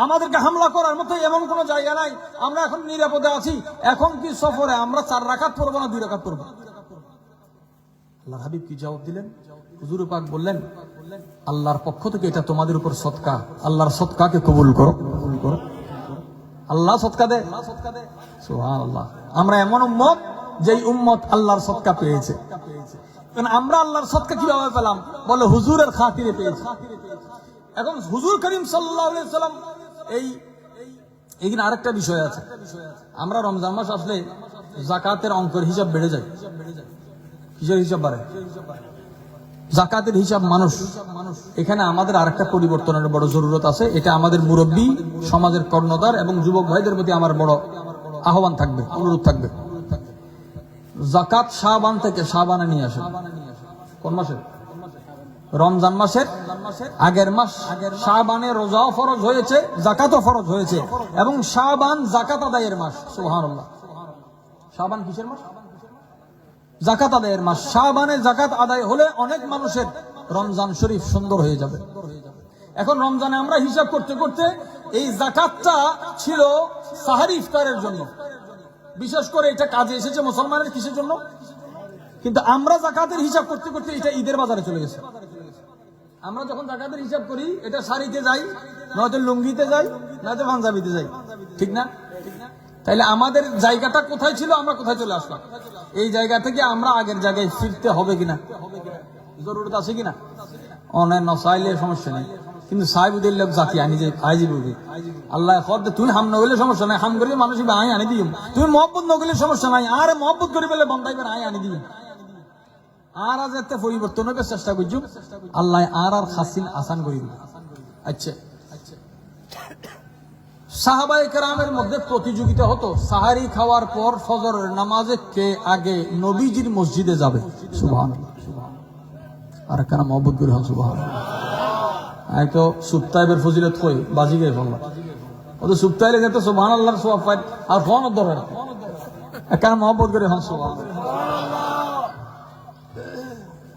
আমাদেরকে হামলা করার মতো এমন কোনো জায়গা নাই, আমরা এখন নিরাপদে আছি, এখন কি সফরে আমরা 4 রাকাত পড়বো না 2 রাকাত পড়বো? আল্লাহর হাবিব কি জবাব দিলেন? হুজুর পাক বললেন, আল্লাহর পক্ষ থেকে এটা তোমাদের উপর সদকা, আল্লাহর সদকাকে কবুল করো, কবুল করো। আল্লাহ সদকা দেয়, সুবহানাল্লাহ। আমরা এমন উম্মত যেই উম্মত আল্লাহর সদকা পেয়েছে। আমরা আল্লাহর সদকা কিভাবে পেলাম? বলে হুজুরের খাতিরে পেয়েছি। এখন হুজুর করিম সাল্লাল্লাহু আলাইহি ওয়াসাল্লাম এইখানে আরেকটা বিষয় আছে, আমরা রমজান মাস আসলে যাকাতের অঙ্কের হিসাব বেড়ে যায়। কিসের হিসাব বাড়ে? যাকাতের হিসাব। মানুষ এখানে আমাদের আরেকটা পরিবর্তনের বড় জরুরত আছে। এটা আমাদের মুরব্বী, সমাজের কর্ণধার এবং যুবক ভাইদের প্রতি আমার বড় আহ্বান থাকবে, অনুরোধ থাকবে। যাকাত শাবান থেকে শাবানে নিয়ে আসেন। কোন মাসে? রমজান মাসের আগের মাস। শাবানে রোজাও ফরজ হয়েছে, যাকাতও ফরজ হয়েছে, এবং শাবান যাকাত আদায়ের মাস। সুবহানাল্লাহ। শাবান কিসের মাস? যাকাত আদায়ের মাস। শাবানে যাকাত আদায় হলে অনেক মানুষের রমজান শরীফ সুন্দর হয়ে যাবে। এখন রমজানে আমরা হিসাব করতে করতে এই যাকাতটা ছিল সাহারি ইফতারের জন্য, বিশেষ করে এটা কাজে এসেছে মুসলমানের কিসের জন্য, কিন্তু আমরা যাকাতের হিসাব করতে করতে এটা ঈদের বাজারে চলে গেছে। আমরা যখন যাকাতের হিসাব করি এটা শাড়িতে যাই, নয়তো লুঙ্গিতে যাই, নয়তো পাঞ্জাবিতে যাই, ঠিক না? তাইলে আমাদের জায়গাটা কোথায় ছিল, আমরা কোথায় চলে আসলাম? এই জায়গা থেকে আমরা আগের জায়গায় ফিরতে হবে কিনা, জরুরত আছে কিনা? অনেক নসাইলে সমস্যা নেই, কিন্তু সাহেবুদ্দিন লোক জাতি আনি যে আইজি বলবি আল্লাহ খদ, তুমি হাম নগলে সমস্যা নাই, হাম করিলে মানুষ আই আনি দিম, তুমি মহব্বত নগলে সমস্যা নাই, আর মহব্বত করে পেলে বন্ধাইবেন আই আনি দিম। আর আজ এতে পরিবর্তনের চেষ্টা করছি, আল্লাহ আর খাসিন আসান করি। আচ্ছা, সাহাবায়ে কেরামের মধ্যে প্রতিযোগিতা হতো, সাহারি খাওয়ার পর ফজরের নামাজে কে আগে নবীজির মসজিদে যাবে। সুবহানাল্লাহ। আর কেন মহব্বত করে হন সুবহানাল্লাহ। আই তো সুবতাইবের ফজিলত কই বাজি গিয়ে ফেললাম, ও তো সুবতাইলে যেতে সুবহানাল্লাহর সওয়াব পায়, আর ফোন ধরে না, কেন মহব্বত করে হন সুবহানাল্লাহ।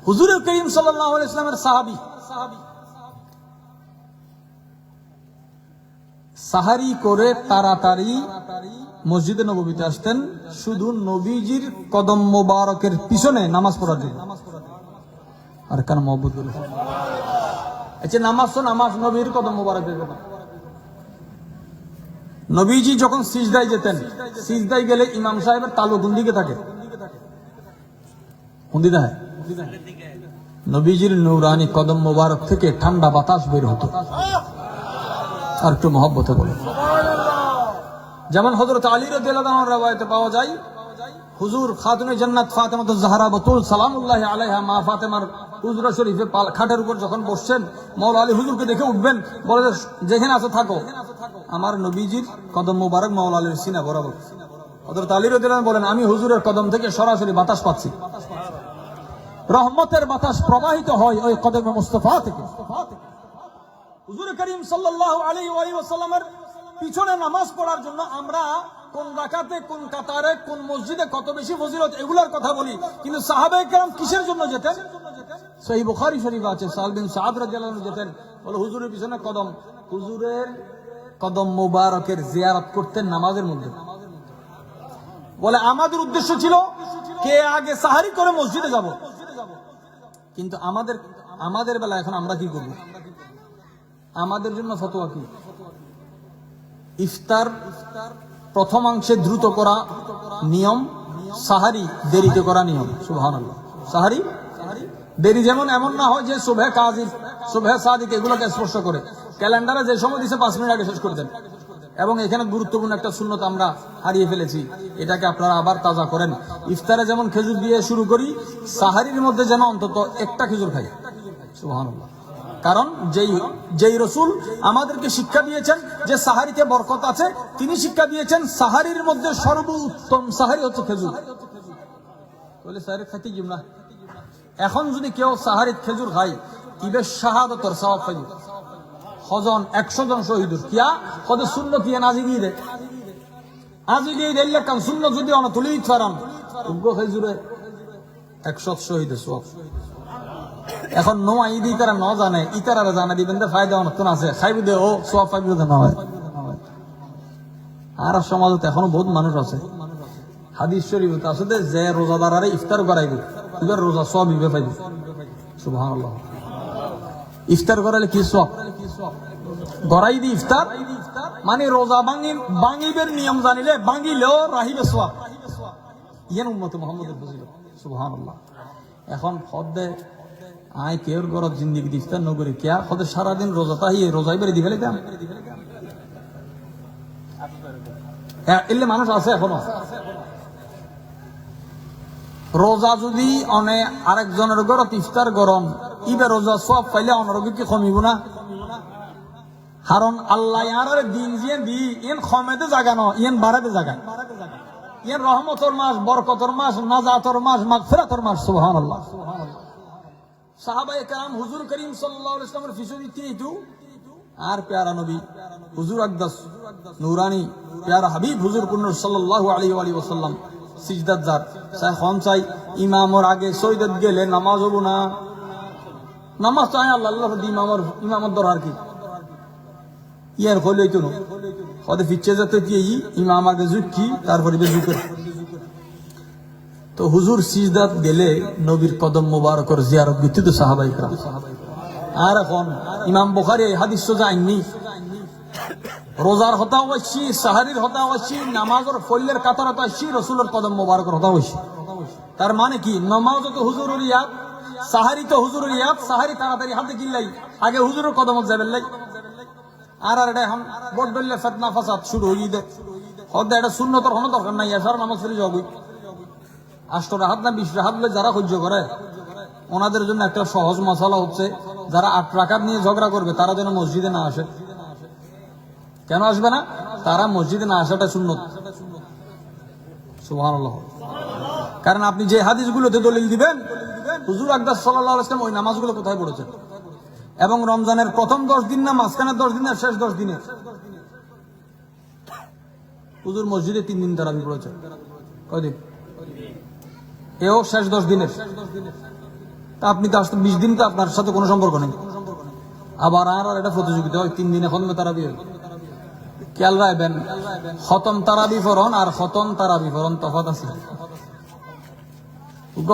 হুজুর করিম সাল্লাল্লাহু আলাইহি ওয়াসাল্লামের সাহাবী সাহারি করে তাড়াতাড়ি মসজিদে নববীতে আসতেন, শুধু নবীজির কদম মোবারকের পিছনে নামাজ পড়ার জন্য। আর কেন মহব্বত করে? আচ্ছা, নামাজ তো নামাজ, নবীর কদম মোবারকের জন্য। নবীজি যখন সিজদায় যেতেন, সিজদায় গেলে ইমাম সাহেবের তালু কোন দিকে থাকে? কোন দিকে হয়? নবীজির নূরানি কদম মোবারক থেকে ঠান্ডা বাতাস বের হতো। আর একটু মহব্বতে বলে, যেমন হযরত আলী রাদিয়াল্লাহু আনহু রওয়ায়াতে পাওয়া যায়, হুজুর খাতুনে জান্নাত ফাতেমাতুজ জাহরা বাতুল সালামুল্লাহি আলাইহা মা ফাতেমার হুজরা শরীফে খাটের উপর যখন বসছেন, মাওলা আলী হুজুরকে দেখে উঠবেন, বলে যেখানে আছে থাকো, আমার নবীজির কদম মোবারক মাওলা আলীর সিনা বরাবর। হযরত আলী রাদিয়াল্লাহু আনহু বলেন, আমি হুজুরের কদম থেকে সরাসরি বাতাস পাচ্ছি, রহমতের বাতাস প্রবাহিত হয় ওই কদমে মুস্তাফা থেকে। হুজুর করিম সাল্লাল্লাহু আলাইহি ওয়াসাল্লামের পিছনে নামাজ পড়ার জন্য আমরা কোন রাকাতে, কোন কাতারে, কোন মসজিদে কত বেশি ফজিলত, এগুলোর কথা বলি, কিন্তু সাহাবায়ে কেরাম কিসের জন্য যেতেন? সহিহ বুখারী শরীফ আছে, সাহল বিন সাদ রাদিয়াল্লাহু আনহু যেতেন, বলে হুজুরের পিছনে কদম, হুজুরের কদম মোবারকের জিয়ারত করতেন নামাজের মধ্যে। বলে আমাদের উদ্দেশ্য ছিল কে আগে সাহারি করে মসজিদে যাব, কিন্তু আমাদের বেলা এখন আমরা কি করব? আমাদের জন্য ফতোয়া কি? ইফতার প্রথমাংশে দ্রুত করা নিয়ম, সাহারি দেরিতে করা নিয়ম। সুবহানাল্লাহ। সাহারি দেরি যেমন এমন না হয় যে সুবহে কাজিব, সুবহে সাদিক এগুলোকে স্পর্শ করে, ক্যালেন্ডারে যে সময় দিছে 5 মিনিট আগে শেষ করে দেন। এবং এখানে গুরুত্বপূর্ণ একটা সুন্নত আমরা হারিয়ে ফেলেছি, এটাকে আপনারা আবার তাজা করেন। ইফতারে যেমন খেজুর দিয়ে শুরু করি, সাহারির মধ্যে যেন অন্তত একটা খেজুর খাই। সুবহানাল্লাহ। কারণ যেই রসুল আমাদেরকে শিক্ষা দিয়েছেন যে সাহারিতে বরকত আছে, তিনি শিক্ষা দিয়েছেন সাহারির মধ্যে সর্বোত্তম সাহারি হচ্ছে খেজুর। বলে সাহারি খাইতে গিয়ে না, এখন যদি কেউ সাহারিত খেজুর খাই, ইবে শাহাদাতের সওয়াব পাইব। হজন 100 জন শহীদুর কিয়া কত শূন্য কিয়া নাজি দিয়ে দে। আজ যদি এই দিল্লি কাম শূন্য যদি অন তুলি ফারান উগ্র খেজুরে 100 শহীদ সব এখন নো আইদি তারা ন জানে ইতারা জানা দিবেন দে ফায়দা অনতন আছে খাইব দে ও সব পাইব দে না হয় আর সমাজে এখনো বহুত মানুষ আছে হাদিস শরীফে আছে যে রোজাদারে ইফতার করাইব এবার রোজা সব ইবে পাইব সুবহানাল্লাহ ইফতার করালে কি সব গড়াই দি ইফতার মানে রোজা ভাঙিবের নিয়ম জানিলে ভাঙিলেও রাহিবে সব ইয়ান উম্মত মুহাম্মদের বুঝিল সুবহানাল্লাহ এখন খদ্দে আই কেউর গরত জিন্দিগি ইফতার নগরী কিয়া খদ্দে সারাদিন রোজা তাহিয়ে রোজাই বেড়ে দিবে দাম এলে মানুষ আছে এখনো রোজা যদি অনে আরেকজনের গরত ইফতার গরম ইবে রোজা সব পাইলে অনারোগ্য কি কমিব না কারণ আল্লাহ ইয়ার দিন দিয়ে দি ইন খমেতে জাগানো ইন বাড়াতে জাগান ইন রহমতর মাস বরকতর মাস নাজাতর মাস মাগফিরাতর মাস সুবহানাল্লাহ সাহাবায়ে কেরাম হুজুর করিম সাল্লাল্লাহু আলাইহি ওয়াসাল্লামের ফিসুরিতে ইতু আর প্যারা নবী হুজুর আকদাস নূরানি প্যারা হাবিব হুজুর কুন্নুর সাল্লাল্লাহু আলাইহি ওয়াসাল্লাম সিজদাত জাত সাই খন চাই ইমামর আগে সৈয়দত গেলে নামাজ হবো না নামাজ চাই আল্লাহ দি ইমামর দরকার কি ইয়ার হইলে তো হতে ফিচ্ছে যেতে দিয়ে ইমাম আগে জুকি তারপরে বেজুকের তো হুজুর সিজদাত গেলে নবীর কদম মোবারকর জিয়ারত করতে তো সাহাবায়ে কেরাম আর এখন ইমাম বুখারী এই হাদিস তো যায়নি রোজার হতা হচ্ছি সাহারির হতা হচ্ছি নামাজের ফলের কাতার হতা হচ্ছি রসুলের কদম মোবারকর হতা হচ্ছি তার মানে কি নামাজ তো হুজুরের ইয়াদ সাহারি তো হুজুরের ইয়াদ সাহারি তাড়াতাড়ি হাতে কিল্লাই আগে হুজুরের কদম যাবেন লাই আর এটা এখন বড় ফিতনা ফাসাদ শুরু হই দে হদে এটা সুন্নতর কোনো দরকার নাই এসার নামাজ পড়ে যাবই 8 রাকাত না 20 রাকাত যারা সহ্য করে ওনাদের জন্য একটা সহজ মশলা হচ্ছে যারা 8 রাকাত নিয়ে ঝগড়া করবে তারা যেন মসজিদে না আসে কেন আসবে না তারা মসজিদে না আসাটা সুন্নত সুবহানাল্লাহ কারণ আপনি যে হাদিসগুলোতে দলিল দিবেন হুজুর আকদাস সাল্লাল্লাহু আলাইহি ওয়াসাল্লাম ওই নামাজগুলো কোথায় পড়েছেন এবং রমজানের প্রথম 10 দিন না মাঝখানের 10 দিন না শেষ 10 দিনে হুজুর মসজিদে 3 দিন তারাবি পড়েছে কয়দিন এও শেষ 10 দিনের তা আপনি তো আসতে 20 দিন তো আপনার সাথে কোনো সম্পর্ক নেই আবার আর এটা প্রতিযোগিতা হয় 3 দিনে খতমে তারাবি হয় খেয়াল রাখবেন খতম তারাবি ফরন আর খতম তারাবি ফরন তফাৎ আছে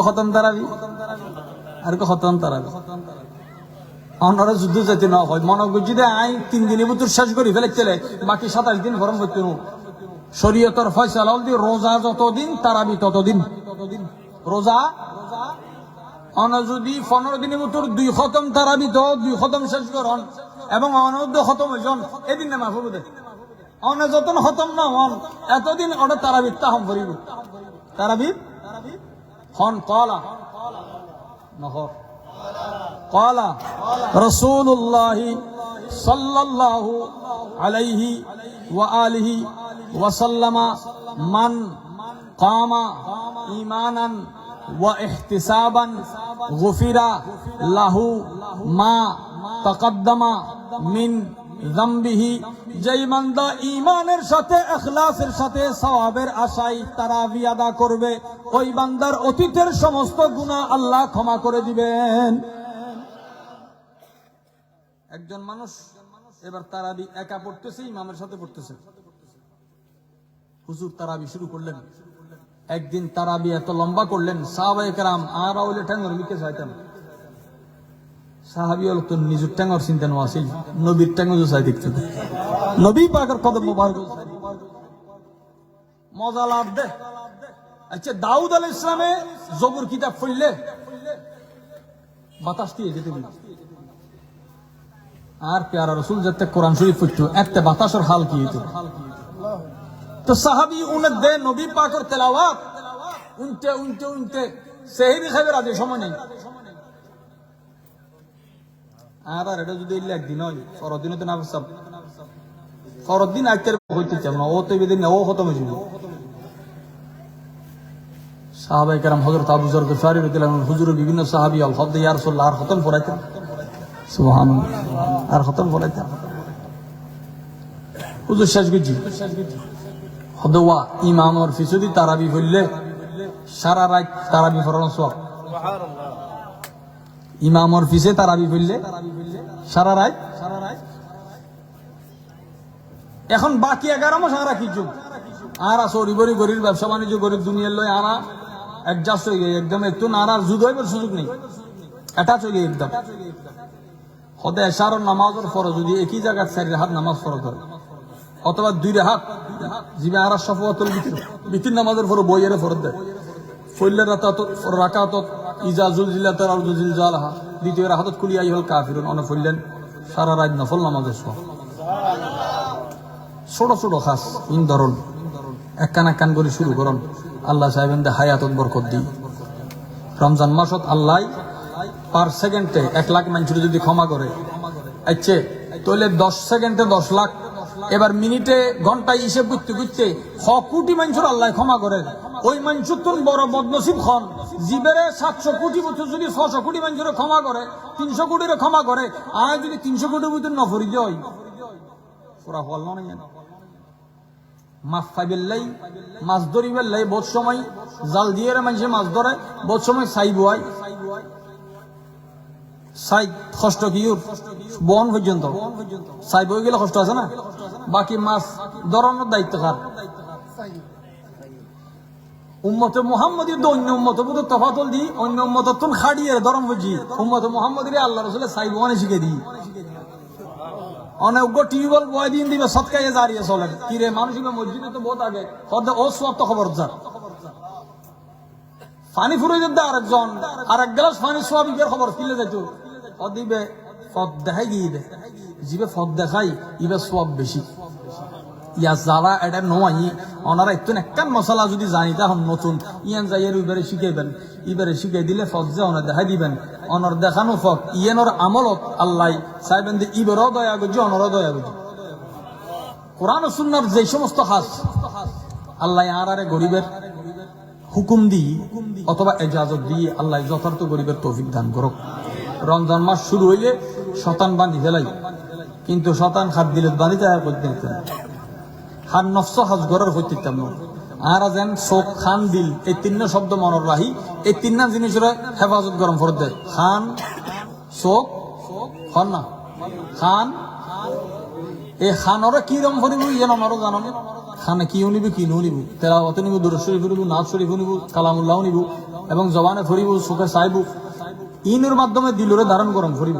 খতম তারাবি আর খতম তারাবি অন্যরা যুদ্ধ যেতে না হয় মনে করছি যে আই 3 দিনের ভিতর শেষ করি ফেলে চলে বাকি 27 দিন ফরম করতে শরীয়তের ফয়সালা হল রোজা যতদিন তারাবি ততদিন রোজা অন যদি 15 দিনের ভিতর 2 খতম তারাবি তো 2 খতম শেষ করন এবং অনূর্ধ্ব খতম হইজন এদিন নামাজ হবে অনে যতন খতম না হন এতদিন ওটা তারাবি তাহম করিব তারাবি হন কলা নহর قال رسول الله صلى الله عليه وآله وسلم من قام إيمانا واحتسابا غفر له ما تقدم من ذنبه যেই বান্দা ঈমানের সাথে ইখলাসের সাথে সওয়াবের আশায় তারাবি আদা করবে ওই বান্দার অতীতের সমস্ত গুনাহ আল্লাহ ক্ষমা করে দিবেন একজন মানুষ এবার তারাবি একা পড়তেছে ইমামের সাথে পড়তেছে হুজুর তারাবি শুরু করলেন একদিন তারাবি এত লম্বা করলেন সাহাবায়ে কেরাম আর ওলে ঠ্যাঙ্গর মিকে চাইতেন সাহাবী হল তো নিজের ঠ্যাঙ্গর চিন্তা নেওয়া ছিল নবীর ঠ্যাঙ্গর চাই দেখতে নবী পাকের কদম মোবারক মজা লাভ দে আচ্ছা দাউদ আলাইহিস সালামে জবুর কিতাব পড়লে বাতাস দিয়ে যেতে দিল আর প্যারা রাসূল যাতে কোরআন শরীফ পড়তো একটা বাতাসের হাল কি হতো তো সাহাবী উনে দে নবী পাকের তেলাওয়াত উনতে উনতে উনতে সেহরি খাইবে রাতে সময় নেই আর এটা যদি একদিন হয় পরদিনে তো না সব পরদিন আজকের হইতে চাব না ও তো বেদিন ও খতম হয়েছিল সাহাবায়ে কেরাম হযরত আবু যর গফারী রাদিয়াল্লাহু আনহু হুজুর বিভিন্ন সাহাবী আল হদ ইয়া রাসূলুল্লাহ আর খতম পড়াইতেন সুবহানাল্লাহ আর খতম পড়াইতেন হুজুর শেষ গজি হদওয়া ইমামর ফিসুদি তারাবি পড়লে সারা রাত তারাবি পড়ানো সওয়াব। ইমামর ফিসে তারাবি পড়লে সারা রাত। এখন বাকি 11 মাস আরা কিছু আরা সরি বরি গরিব ব্যবসা বাণিজ্য গরিব দুনিয়ার লয় আরা অ্যাডজাস্ট হয়ে গিয়ে একদম একটু নারার যুগ হইবার সুযোগ নেই, অ্যাটাচ হয়ে গিয়ে একদম। হদে এশারর নামাজের ফরজ যদি একই জায়গায় 4 রাকাত নামাজ ফরজ হয় অথবা 2 রাকাত জিবে আরা সফওয়াতুল বিতির নামাজের ফরজ বইয়ের ফরজ দেয় ফইলে রাকাত ইজা জুলজিলাতাল আরদু জিলজালাহা দ্বিতীয় রাকাত কুল ইয়া আইয়ুহাল কাফিরুন অন ফইলেন সারা রাত নফল নামাজের সওয়াব। ছোট ছোট খাস ইন ধরন একখান একখান করে শুরু করুন। আল্লাহ সাহেবেন দে হায়াতত বরকত দিই। রমজান মাসত আল্লাহ পার সেকেন্ডে 1 লাখ মানুষের যদি ক্ষমা করে আচ্ছা তাহলে 10 সেকেন্ডে 10 লাখ, এবার মিনিটে ঘন্টায় হিসেব করতে করতে 100 কোটি মানুষের আল্লাহ ক্ষমা করে। ওই মানুষের তো বড় বদনসিব খন জীবের 700 কোটি বছর যদি 600 কোটি মানুষের ক্ষমা করে 300 কোটির ক্ষমা করে আর যদি 300 কোটির ভিতরে নফরি হয় পুরা ফল না মাছ খাইবেলাই মাছ ধরিবেলাই বহুত সময় জাল দিয়ে মানুষে মাছ ধরে বহুত সময় চাই বয় চাই কষ্ট কি বন পর্যন্ত চাই বই গেলে কষ্ট আছে না, বাকি মাছ ধরানোর দায়িত্ব কার? উম্মতে মুহাম্মদীর অন্য উম্মত বুধ তফাতল দি অন্য উম্মত তুন খাড়িয়ে ধরন বুঝি উম্মতে মুহাম্মদীর আল্লাহ রসুলের চাই বনে শিখে দিই অনেক টিউবওয়েল বয় দিন দিবে সৎকাইয়ে দাঁড়িয়ে চলে কি রে মানুষ মসজিদে তো বহুত আগে ও সব তো খবর যার পানি ফুরে যেতে আরেকজন আর 1 গ্লাস পানি সোয়াবিকের খবর কিলে যাইত ও দিবে ফদ দেখাই গিয়ে দে জিবে ফদ দেখাই ইবে সোয়াব বেশি ইয়া যারা এটা নয় ওনারা একটু একখান মশলা যদি জানি তখন নতুন ইয়ান যাইয়ের ইবারে শিখাইবেন ইবারে শিখাই দিলে ফদ যে ওনার দেখাই দিবেন অনর দেখানো ফদ ইয়ানোর আমলত আল্লাহ চাইবেন যে ইবেরও দয়া করছে অনরও দয়া করছে। কোরআন ও সুন্নাহর যে সমস্ত হাস আল্লাহ আরে গরিবের হুকুম দিই অথবা এজাজত দিয়ে আল্লাহ যথার্থ গরিবের তৌফিক দান করুক। রমজান মাস শুরু হইলে শতান বান্ধি ফেলাই কিন্তু শতান হাত দিলে বাঁধিতে আর করতে দিতেন হার নফস হাজ গড়ের হইতে দিতাম না আর যেন চোখ খান দিল এই 3 শব্দ মনের রাহি এই 3 জিনিসের হেফাজত গরম ফরত দেয়। খান চোখ হন না খান এই খানরে কি রম ফরিব ইয়ে আমারও জানো খানে কি নিব কি নিব তেলাওয়াত নিব দুরূদ শরীফ নিব নাত শরীফ নিব কালামুল্লাহ নিব এবং জবানে ফরিব চোখে চাইব ইনের মাধ্যমে দিলরে ধারণ গরম ফরিব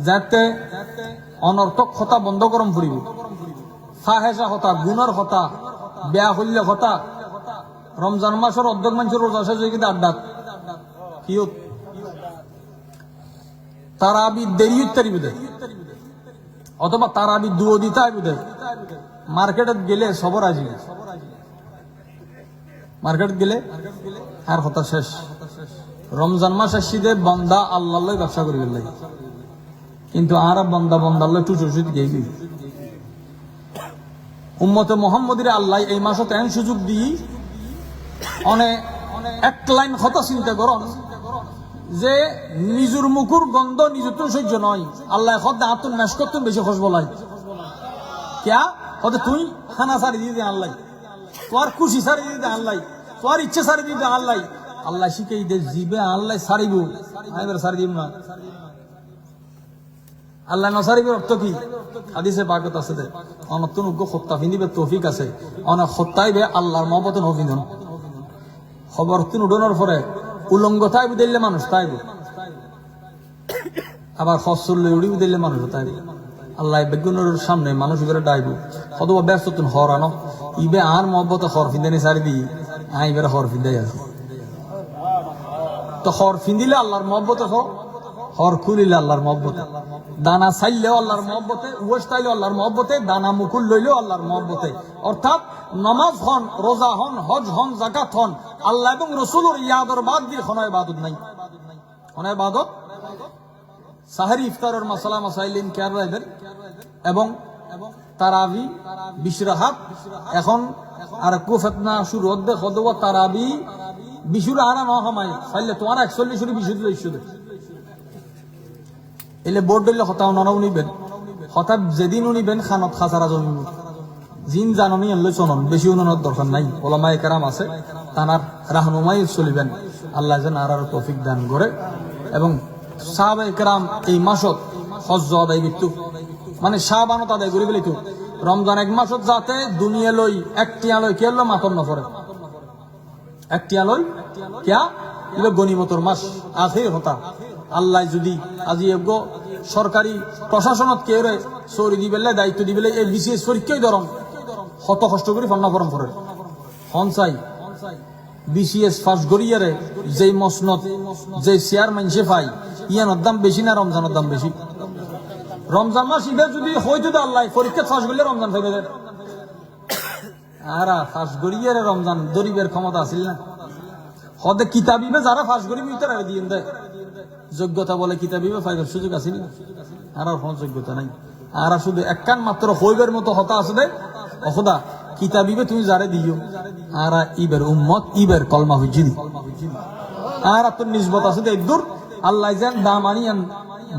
যাতে অনর্থক কথা বন্ধ গরম ফরিব ফাহেসা হতা গুনার হতা বেয়া হইলে হতা রমজান মাসের অর্ধেক মানুষের রোজা শেষ হয়ে গেছে আড্ডা কি তারাবি দেরি ইত্যাদি দেয় অথবা তারাবি দুও দিতে দেয় মার্কেটত গেলে সবর আজি মার্কেট গেলে আর হতা শেষ। রমজান মাস আসিদে বন্দা আল্লাহ ব্যবসা করি গেল কিন্তু আর বন্দা বন্দাল্লাই টু চুষিত গেবি উম্মতে মুহাম্মদীর আল্লাহ এই মাসে তেন সুযোগ দিই অনেক এক লাইন কথা চিন্তা করন যে নিজের মুখুর গন্ধ নিজের তো সহ্য নয় আল্লাহ হতে আতুন মেশ করতেন বেশি খোঁজ বলাই ক্যা হতে তুই খানা সারি দিয়ে দে আল্লাহ তোর খুশি সারি দিয়ে দে আল্লাহ তোর ইচ্ছে সারি দিয়ে দে আল্লাহ আল্লাহ শিখেই দে জিবে আল্লাহ সারিব এবার সারি দিব না আল্লাহ নসারিবের অর্থ কি হাদিসে পাকত আছে দে অনতুন উগ্র হত্যা ফিন্দিবে তৌফিক আছে অনেক হত্যাইবে আল্লাহর মহব্বতে নফিন্দন খবর তিন উডনের পরে উলঙ্গ তাইব দিলে মানুষ তাইব আবার ফসল উড়িব দিলে মানুষ তাইব আল্লাহ বেগুনের সামনে মানুষ করে ডাইব অথবা ব্যস্ত তুন হর আনো ইবে আর মহব্বতে হর ফিন্দানি সারি দিই এবারে হর ফিন্দাই আছে তো হর ফিন্দিলে আল্লাহর মহব্বতে হর খুলিলে আল্লাহর মহব্বতে দানা চাইলেও আল্লাহর মহব্বতে ওয়াজ চাইলেও আল্লাহর মহব্বতে দানা মুকুল লইলেও আল্লাহর মহব্বতে অর্থাৎ নামাজ হন রোজা হন হজ হন যাকাত হন আল্লাহ এবং রাসূলের ইয়াদর বাদ দিয়ে কোনো ইবাদত নাই কোনো ইবাদত সাহরি ইফতারের মাসালা মাসাইলিন কেয়ার রাইবেন এবং তারাবি 20 রাকাত এখন আর কুফতনা শুরু হদ্দে খদওয়া তারাবি 20 আরা ন হমাই চাইলে তোমার 41 শুরু 20 লইছো এলে বোর্ড দিলে হতা ননাও নিবেন হঠাৎ যেদিন নিবেন খানত খাসারা জমিব জিন জাননি আনলে চনন বেশি উন্নয়নের দরকার নাই। ওলামায়ে কেরাম আছে, তানার রাহনুমাই চলিবেন। আল্লাহ যেন আর তৌফিক দান করে। এবং সাহাবায়ে কেরাম এই মাসত হজ্জ আদায় করত, মানে শাবানত আদায় করি বলিত। রমজান এক মাসত যাতে দুনিয়া লই একটিয়া লই কে মাতন নপরে, একটিয়া লই কিয়া এলো গনিমতর মাস আখের হতা। আল্লাহ যদি আজি এগো সরকারি প্রশাসনত কে রে চৌরি দিবেলে দায়িত্ব দিবেলে এই বিসিএস পরীক্ষাই ধরম কত কষ্ট করি ফন্না ফরম করে হনসাই বিসিএস ফার্স্ট গড়িয়ারে যেই মসনত যে চেয়ার মানছে পাই ইয়ানোর দাম বেশি না রমজানের দাম বেশি? রমজান মাস ইবে যদি হইতো আল্লাহ পরীক্ষা ফার্স্ট গড়লে রমজান পাইবে আর ফার্স্ট গড়িয়ারে রমজান গরিবের ক্ষমতা আছিল না। হদে কিতাবিবে যারা ফার্স্ট গরিব তারা দিয়ে দেয় যোগ্যতা বলে কিতাবিবে ফাইবার সুযোগ আছে না, আর কোনো যোগ্যতা নাই। আর শুধু একখান মাত্র হইবের মতো হতা আছে দে অখদা কিতাবিবে তুমি যারে দিও আর ইবের উম্মত ইবের কলমা হুজি দি আর তোর নিজবত আছে দে দূর আল্লাহ যেন দাম আনিয়ান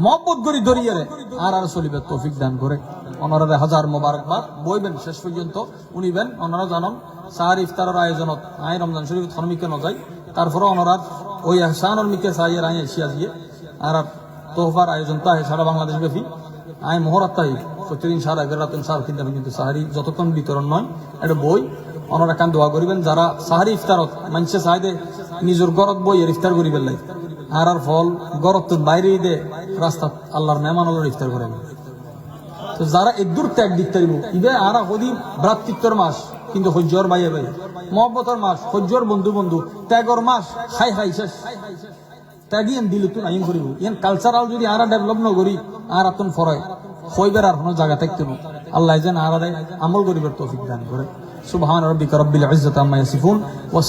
মহব্বত করি দরিয়ারে আর চলিবে তৌফিক দান করে। ওনারা হাজার মোবারকবাদ বইবেন শেষ পর্যন্ত উনিবেন। ওনারা জানন সাহার ইফতারের আয়োজনত আই রমজান শরীফ ধর্মিকে নজাই, তারপরে ওনারা ওই এহসানুল মিকে সাইয়ের আই এসিয়া দিয়ে আর তোহফার আয়োজন তা সারা বাংলাদেশ ব্যাপী আই মোহরাত তাই প্রতিদিন সারা এগারোটা সারা তিনটা কিন্তু সাহারি যতক্ষণ বিতরণ নয় এটা বই ওনারা কান দোয়া করিবেন। যারা সাহারি ইফতারত মানুষে চাইদে নিজের গরত বই এর ইফতার করিবেন লাই আর ফল গরত বাইরে দে রাস্তা আল্লাহর মেহমান আল্লাহর ইফতার করেন। তো যারা এদূর ত্যাগ দিতে পারিব ইবে আর হদি ভ্রাতৃত্বর মাস কিন্তু সহ্যর বাইয়ে ভাই মহব্বতর মাস সহ্যর বন্ধু বন্ধু ত্যাগর মাস খাই খাই শেষ ত্যাগি এন দিল তুই আইন করিব ইয়ান কালচারাল যদি আর ডেভেলপ ন করি আর আতন ফরায় হইবার আর কোনো জায়গা থাকতে আল্লাহ যেন আর আমল করিবার তৌফিক দান করে। সুবহান রাব্বিকা রাব্বিল ইজ্জাতি আম্মা ইয়াসিফুন ওয়া